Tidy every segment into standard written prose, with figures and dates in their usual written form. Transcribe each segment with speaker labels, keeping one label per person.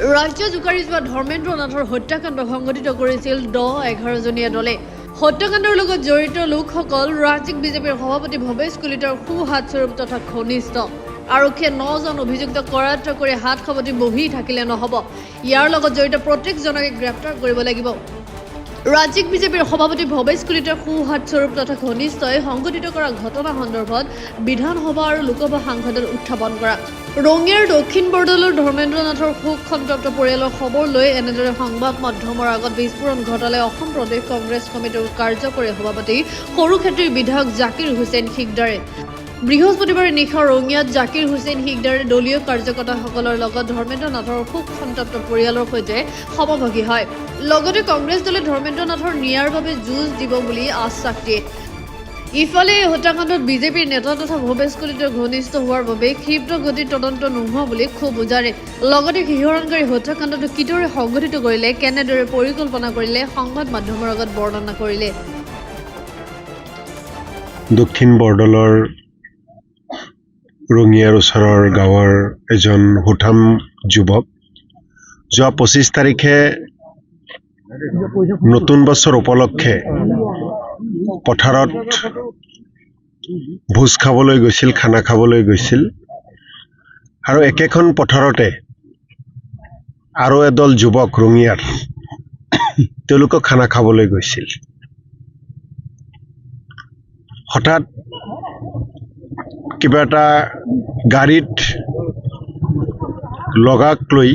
Speaker 1: ৰাজ্য জোকাৰি যোৱা ধৰ্মেন্দ্ৰ নাথৰ হত্যাকাণ্ড সংঘটিত কৰিছিল 10-11জনীয়া দলে। হত্যাকাণ্ডৰ লগত জড়িত লোকসকল ৰাজ্যিক বিজেপিৰ সভাপতি ভৱেশ কলিতাৰ সোঁহাত স্বৰূপ তথা ঘনিষ্ঠ। আৰক্ষীয়ে 9জন অভিযুক্তক কৰায়ত্ব কৰি হাত সাৱটি বহি থাকিলে নহ'ব, ইয়াৰ লগত জড়িত প্ৰত্যেকজনকে গ্ৰেপ্তাৰ কৰিব লাগিব। ৰাজ্যিক বিজেপিৰ সভাপতি ভৱেশ কলিতাৰ সোঁহাত স্বৰূপ তথা ঘনিষ্ঠই সংঘটিত কৰা ঘটনা সন্দৰ্ভত বিধানসভা আৰু লোকসভা সাংসদত উত্থাপন কৰা। ৰঙিয়াৰ দক্ষিণ বৰদলৈৰ ধৰ্মেন্দ্ৰ নাথৰ শোক সন্তপ্ত পৰিয়ালৰ খবৰ লৈ এনেদৰে সংবাদ মাধ্যমৰ আগত বিস্ফোৰণ ঘটালে অসম প্ৰদেশ কংগ্ৰেছ কমিটিৰ কাৰ্যকৰী সভাপতি সৰুক্ষেত্ৰীৰ বিধায়ক জাকিৰ হুছেইন সিকদাৰে। বৃহস্পতিবাৰে নিশা ৰঙিয়াত জাকিৰ হুছেইন সিকদাৰে দলীয় কাৰ্যকৰ্তাসকলৰ লগত ধৰ্মেন্দ্ৰ নাথৰ শোক সন্তপ্ত পৰিয়ালৰ সৈতে সমভাগী হয়। লগতে কংগ্ৰেছ দলে ধৰ্মেন্দ্ৰ নাথৰ ন্যায়ৰ বাবে যুঁজ দিব বুলি আশ্বাস দিয়ে। ইফালে এই হত্যাকাণ্ডত বিজেপিৰ নেতা তথা ভৱেশ কলিতাৰ ঘনিষ্ঠ হোৱাৰ বাবে ক্ষীপ্ৰ গতিৰ তদন্ত নোহোৱা বুলি ক্ষোভ উজাৰে। লগতে শিহৰণকাৰী হত্যাকাণ্ডটো কিদৰে সংঘটিত কৰিলে, কেনেদৰে পৰিকল্পনা কৰিলে, সংবাদ মাধ্যমৰ আগত বৰ্ণনা কৰিলে।
Speaker 2: দক্ষিণ বৰদলৰ ৰঙিয়াৰ ওচৰৰ গাঁৱৰ এজন সুঠাম যুৱক যোৱা 25 তাৰিখে নতুন বছৰ উপলক্ষে পথাৰত ভোজ খাবলৈ গৈছিল, খানা খাবলৈ গৈছিল আৰু একেখন পথাৰতে আৰু এদল যুৱক ৰঙিয়াৰ তেওঁলোকে খানা খাবলৈ গৈছিল। হঠাৎ কিবা এটা গাড়ীত লগাক লৈ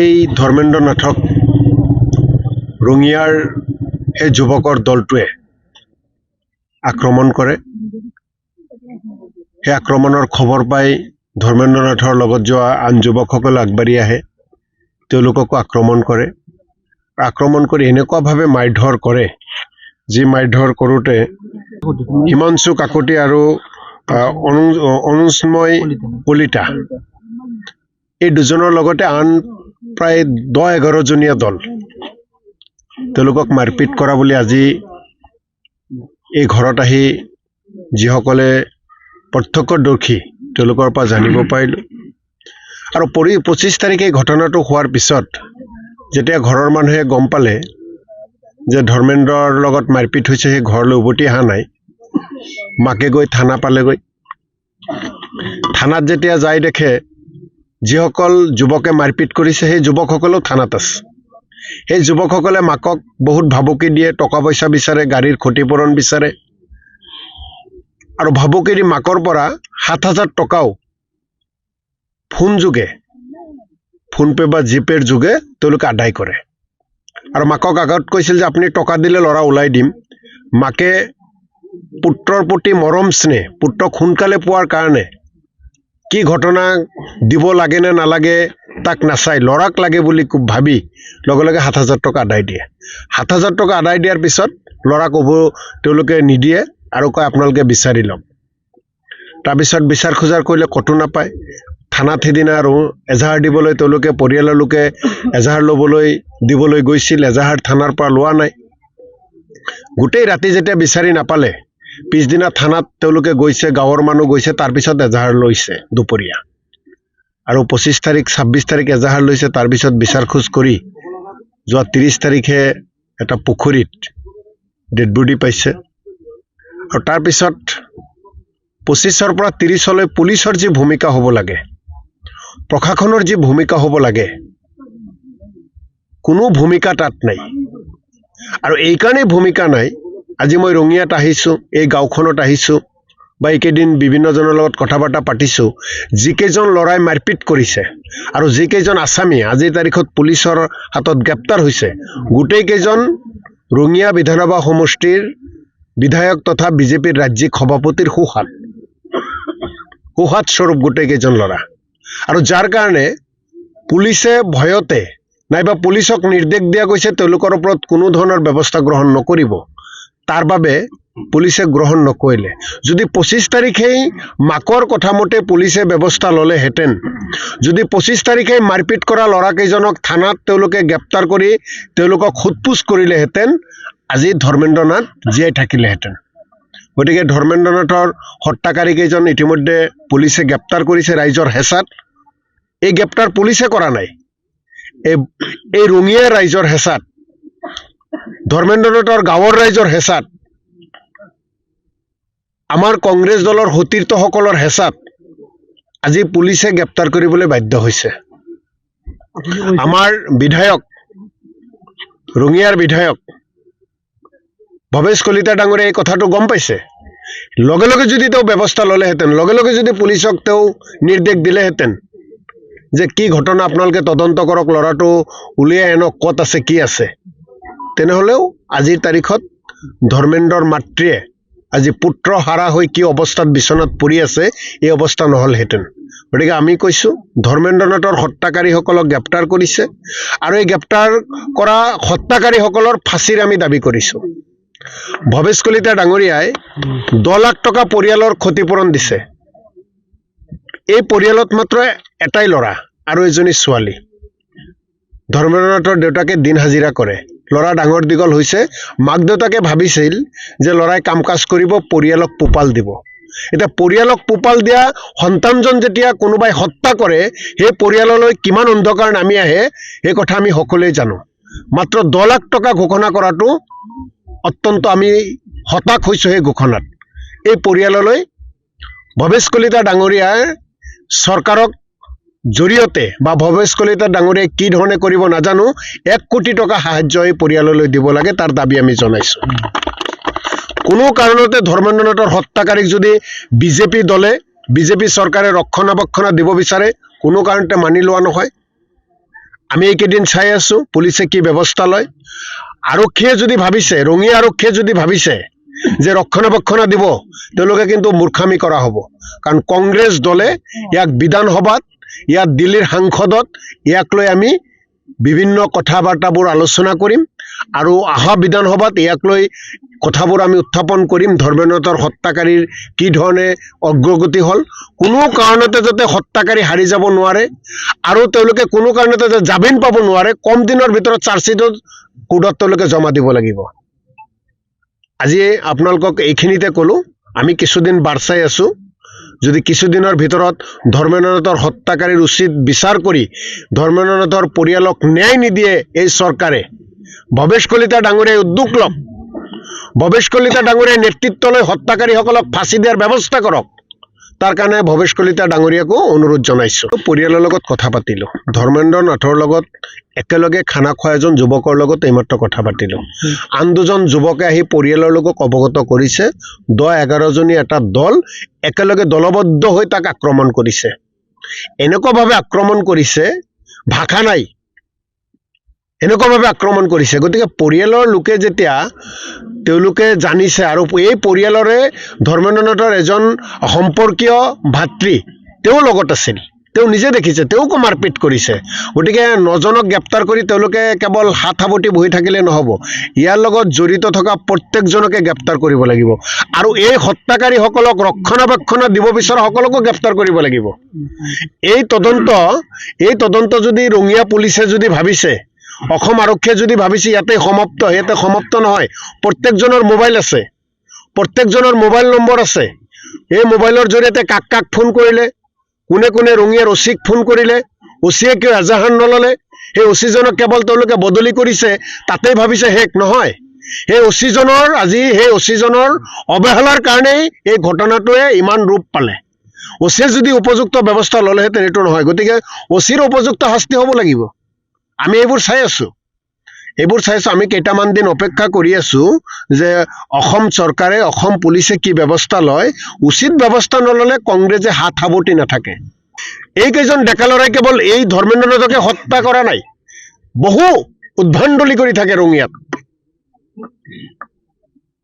Speaker 2: এই ধৰ্মেন্দ্ৰ নাথক ৰঙিয়াৰ সেই যুৱকৰ দলটোৱে আক্ৰমণ কৰে। সেই আক্ৰমণৰ খবৰ পাই ধৰ্মেন্দ্ৰ নাথৰ লগত যোৱা আন যুৱকসকল আগবাঢ়ি আহে, তেওঁলোককো আক্ৰমণ কৰে। আক্ৰমণ কৰি এনেকুৱাভাৱে মাৰধৰ কৰে, যি মাৰধৰ কৰোঁতে হিমাংশু কাকতি আৰু অনুজময় কলিতা এই দুজনৰ লগতে আন প্ৰায় 10-11জনীয়া দল তেওঁলোকক মাৰপিট কৰা বুলি আজি এই ঘৰত আহি যিসকলে প্ৰত্যক্ষদৰ্শী তেওঁলোকৰ পৰা জানিব পাৰিলোঁ। আৰু 25 তাৰিখে ঘটনাটো হোৱাৰ পিছত যেতিয়া ঘৰৰ মানুহে গম পালে যে ধৰ্মেন্দ্ৰৰ লগত মাৰপিট হৈছে, সেই ঘৰলৈ উভতি অহা নাই, মাকে গৈ থানা পালেগৈ। থানাত যেতিয়া যাই দেখে যিসকল যুৱকে মাৰপিট কৰিছে সেই যুৱকসকলেও থানাত আছে। সেই যুৱকসকলে মাকক বহুত ভাবুকি দিয়ে, টকা পইচা বিচাৰে, গাড়ীৰ ক্ষতিপূৰণ বিচাৰে আৰু ভাবুকি দি মাকৰ পৰা 7,000 টকাও ফোনপে বা জিপেৰ যোগে তেওঁলোকে আদায় কৰে। আৰু মাকক আগত কৈছিল যে আপুনি টকা দিলে ল'ৰা ওলাই দিম। মাকে পুত্ৰৰ প্ৰতি মৰম স্নেহ, পুত্ৰক সোনকালে পোৱাৰ কাৰণে কি ঘটনা দিব লাগে নে নালাগে তাক নাচাই ল'ৰাক লাগে বুলি ভাবি লগে লগে 7,000 টকা আদায় দিয়ে। 7,000 টকা আদায় দিয়াৰ পিছত ল'ৰাক তেওঁলোকে নিদিয়ে আৰু কয় আপোনালোকে বিচাৰি লওক। তাৰপিছত বিচাৰ খোজাৰ কৰিলে ক'তো নাপায়। থানাত সিদিনা আৰু এজাহাৰ দিবলৈ তেওঁলোকে পৰিয়ালৰ লোকে এজাহাৰ দিবলৈ গৈছিল, এজাহাৰ থানাৰ পৰা লোৱা নাই। গোটেই ৰাতি যেতিয়া বিচাৰি নাপালে, পিছদিনা থানাত তেওঁলোকে গৈছে, গাঁৱৰ মানুহ গৈছে, তাৰপিছত এজাহাৰ লৈছে দুপৰীয়া। আৰু 25 তাৰিখ 26 তাৰিখ এজাহাৰ লৈছে। তাৰপিছত বিচাৰ খোজ কৰি যোৱা 30 তাৰিখে এটা পুখুৰীত ডেড বডি পাইছে। আৰু তাৰপিছত 25ৰ পৰা 30লৈ পুলিচৰ যি ভূমিকা হ'ব লাগে, প্ৰশাসনৰ যি ভূমিকা হ'ব লাগে, কোনো ভূমিকা তাত নাই। আৰু এইকাৰণেই ভূমিকা নাই, আজি মই ৰঙিয়াত আহিছোঁ, এই গাঁওখনত আহিছোঁ বা এইকেইদিন বিভিন্নজনৰ লগত কথা বাৰ্তা পাতিছোঁ, যিকেইজন ল'ৰাই মাৰপিট কৰিছে আৰু যিকেইজন আছামী আজিৰ তাৰিখত পুলিচৰ হাতত গ্ৰেপ্তাৰ হৈছে, গোটেইকেইজন ৰঙিয়া বিধানসভা সমষ্টিৰ বিধায়ক তথা বিজেপিৰ ৰাজ্যিক সভাপতিৰ সোঁহাত স্বৰূপ গোটেইকেইজন ল'ৰা। আৰু যাৰ কাৰণে পুলিচে ভয়তে নাইবা পুলিচক নিৰ্দেশ দিয়া গৈছে তেওঁলোকৰ ওপৰত কোনো ধৰণৰ ব্যৱস্থা গ্ৰহণ নকৰিব, তাৰ বাবে পুলিচে গ্ৰহণ নকৰিলে। যদি 25 তাৰিখেই মাকৰ কথা মতে পুলিচে ব্যৱস্থা ল'লেহেঁতেন, যদি 25 তাৰিখেই মাৰপিট কৰা ল'ৰাকেইজনক থানাত তেওঁলোকে গ্ৰেপ্তাৰ কৰি তেওঁলোকক সোধপোছ কৰিলেহেঁতেন, আজি ধৰ্মেন্দ্ৰ নাথ জীয়াই থাকিলেহেঁতেন। গতিকে ধৰ্মেন্দ্ৰ নাথৰ হত্যাকাৰীকেইজন ইতিমধ্যে পুলিচে গ্ৰেপ্তাৰ কৰিছে ৰাইজৰ হেঁচাত। এই গ্ৰেপ্তাৰ পুলিচে কৰা নাই এই ৰঙিয়া ৰাইজৰ হেঁচাত ধৰ্মেন্দ্ৰনাথৰ গাঁৱৰ ৰাইজৰ হেঁচাত আমাৰ কংগ্ৰেছ দলৰ সতীৰ্থসকলৰ হেঁচাত আজি পুলিচে গ্ৰেপ্তাৰ কৰিবলৈ বাধ্য হৈছে আমাৰ বিধায়ক ৰঙিয়াৰ বিধায়ক ভৱেশ কলিতা ডাঙৰীয়াই এই কথাটো গম পাইছে লগে লগে যদি তেওঁ ব্যৱস্থা ল'লেহেঁতেন লগে লগে যদি পুলিচক তেওঁ নিৰ্দেশ দিলেহেঁতেন যে কি ঘটনা আপোনালোকে তদন্ত কৰক ল'ৰাটো উলিয়াই আনক ক'ত আছে কি আছে তেনেহ'লেও আজিৰ তাৰিখত ধৰ্মেন্দ্ৰৰ মাতৃয়ে আজি পুত্ৰ হাৰা হৈ কি অৱস্থাত বিচনাত পৰি আছে এই অৱস্থা নহ'লহেঁতেন গতিকে আমি কৈছোঁ ধৰ্মেন্দ্ৰনাথৰ হত্যাকাৰীসকলক গ্ৰেপ্তাৰ কৰিছে আৰু এই গ্ৰেপ্তাৰ কৰা হত্যাকাৰীসকলৰ ফাঁচীৰ আমি দাবী কৰিছোঁ ভৱেশ কলিতা ডাঙৰীয়াই 10 লাখ টকা পৰিয়ালৰ ক্ষতিপূৰণ দিছে এই পৰিয়ালত মাত্ৰ এটাই ল'ৰা আৰু এজনী ছোৱালী ধৰ্মেন্দ্ৰনাথৰ দেউতাকে দিন হাজিৰা কৰে ল'ৰা ডাঙৰ দীঘল হৈছে মাক দেউতাকে ভাবিছিল যে ল'ৰাই কাম কাজ কৰিব পৰিয়ালক পোপাল দিব এতিয়া পৰিয়ালক পোপাল দিয়া সন্তানজন যেতিয়া কোনোবাই হত্যা কৰে সেই পৰিয়াললৈ কিমান অন্ধকাৰ নামি আহে এই কথা আমি সকলোৱে জানো মাত্ৰ 10 লাখ টকা ঘোষণা কৰাটো অত্যন্ত আমি হতাশ হৈছোঁ সেই ঘোষণাত এই পৰিয়াললৈ ভৱেশ কলিতা ডাঙৰীয়াৰ চৰকাৰক জৰিয়তে বা ভৱেশ কলিতা ডাঙৰীয়াই কি ধৰণে কৰিব নাজানো 1 কোটি টকা সাহায্য এই পৰিয়াললৈ দিব লাগে তাৰ দাবী আমি জনাইছোঁ কোনো কাৰণতে ধৰ্মেন্দ্ৰনাথৰ হত্যাকাৰীক যদি বিজেপি দলে বিজেপি চৰকাৰে ৰক্ষণাবেক্ষণ দিব বিচাৰে কোনো কাৰণতে মানি লোৱা নহয় আমি এইকেইদিন চাই আছোঁ পুলিচে কি ব্যৱস্থা লয় আৰক্ষীয়ে যদি ভাবিছে ৰঙিয়া আৰক্ষীয়ে যদি ভাবিছে যে ৰক্ষণাবেক্ষণ দিব তেওঁলোকে কিন্তু মূৰ্খামি কৰা হ'ব কাৰণ কংগ্ৰেছ দলে ইয়াক বিধানসভাত ইয়াত দিল্লীৰ সাংসদত ইয়াক লৈ আমি বিভিন্ন কথা বাৰ্তাবোৰ আলোচনা কৰিম আৰু অহা বিধানসভাত ইয়াক লৈ কথাবোৰ আমি উত্থাপন কৰিম ধৰ্মেন্দ্ৰনাথৰ হত্যাকাৰীৰ কি ধৰণে অগ্ৰগতি হ'ল কোনো কাৰণতে যাতে হত্যাকাৰী হাৰি যাব নোৱাৰে আৰু তেওঁলোকে কোনো কাৰণতে জামিন পাব নোৱাৰে কম দিনৰ ভিতৰত চাৰ্জশ্বিটত কোৰ্টত তেওঁলোকে জমা দিব লাগিব আজি আপোনালোকক এইখিনিতে ক'লো আমি কিছুদিন বাৰ চাই আছোঁ যদি কিছুদিনৰ ভিতৰত ধৰ্মেন্দ্ৰনাথৰ হত্যাকাৰীৰ উচিত বিচাৰ কৰি ধৰ্মেন্দ্ৰনাথৰ পৰিয়ালক ন্যায় নিদিয়ে এই চৰকাৰে ভৱেশ কলিতা ডাঙৰীয়াই উদ্যোগ লওক ভৱেশ কলিতা ডাঙৰীয়াই নেতৃত্ব লৈ হত্যাকাৰীসকলক ফাঁচি দিয়াৰ ব্যৱস্থা কৰক তাৰ কাৰণে ভৱেশ কলিতা ডাঙৰীয়াকো অনুৰোধ জনাইছোঁ পৰিয়ালৰ লগত কথা পাতিলোঁ ধৰ্মেন্দ্ৰনাথৰ লগত একেলগে খানা খোৱা এজন যুৱকৰ লগত এইমাত্ৰ কথা পাতিলোঁ আন দুজন যুৱকে আহি পৰিয়ালৰ লোকক অৱগত কৰিছে 10-11 জনী এটা দল একেলগে দলবদ্ধ হৈ তাক আক্ৰমণ কৰিছে এনেকুৱাভাৱে আক্ৰমণ কৰিছে ভাষা নাই এনেকুৱাভাৱে আক্ৰমণ কৰিছে গতিকে পৰিয়ালৰ লোকে যেতিয়া তেওঁলোকে জানিছে আৰু এই পৰিয়ালৰে ধৰ্মেন্দ্ৰনাথৰ এজন সম্পৰ্কীয় ভাতৃ তেওঁ লগত আছিল তেওঁ নিজে দেখিছে তেওঁকো মাৰপিট কৰিছে গতিকে 9 জনক গ্ৰেপ্তাৰ কৰি তেওঁলোকে কেৱল হাত সাৱটি বহি থাকিলে নহ'ব ইয়াৰ লগত জড়িত থকা প্ৰত্যেকজনকে গ্ৰেপ্তাৰ কৰিব লাগিব আৰু এই হত্যাকাৰীসকলক ৰক্ষণাবেক্ষণ দিব বিচৰা সকলকো গ্ৰেপ্তাৰ কৰিব লাগিব এই তদন্ত যদি ৰঙিয়া পুলিচে যদি ভাবিছে অসম আৰক্ষীয়ে যদি ভাবিছে ইয়াতে সমাপ্ত নহয় প্ৰত্যেকজনৰ মোবাইল আছে প্ৰত্যেকজনৰ মোবাইল নম্বৰ আছে এই মোবাইলৰ জৰিয়তে কাক ফোন কৰিলে কোনে কোনে ৰঙিয়াৰ অচিক ফোন কৰিলে অচিয়ে কিয় এজাহাৰ নল'লে সেই অচিজনক কেৱল তেওঁলোকে বদলি কৰিছে তাতেই ভাবিছে শেষ নহয় সেই অচিজনৰ অৱহেলাৰ কাৰণেই এই ঘটনাটোৱে ইমান ৰূপ পালে অচিয়ে যদি উপযুক্ত ব্যৱস্থা ল'লেহেঁতেন এইটো নহয় গতিকে অচিৰ উপযুক্ত শাস্তি হ'ব লাগিব আমি এইবোৰ চাই আছোঁ আমি কেইটামান দিন অপেক্ষা কৰি আছোঁ যে অসম চৰকাৰে অসম পুলিচে কি ব্যৱস্থা লয় উচিত ব্যৱস্থা নল'লে কংগ্ৰেছে হাত সাৱটি নাথাকে এইকেইজন ডেকা ল'ৰাই কেৱল এই ধৰ্মেন্দ্ৰনাথকে হত্যা কৰা নাই বহু উদ্ভণ্ডলি কৰি থাকে ৰঙিয়াত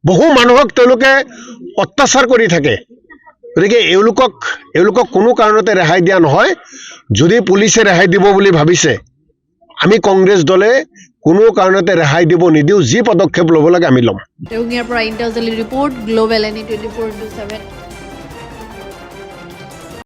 Speaker 2: বহু মানুহক তেওঁলোকে অত্যাচাৰ কৰি থাকে গতিকে এওঁলোকক কোনো কাৰণতে ৰেহাই দিয়া নহয় যদি পুলিচে ৰেহাই দিব বুলি ভাবিছে আমি কংগ্ৰেছ দলে কোনো কাৰণতে ৰেহাই দিব নিদিওঁ যি পদক্ষেপ ল'ব লাগে আমি ল'ম
Speaker 1: ৰঙিয়াৰ পৰা ইণ্টাৰজেলি ৰিপৰ্ট গ্লোবেল NE 24/7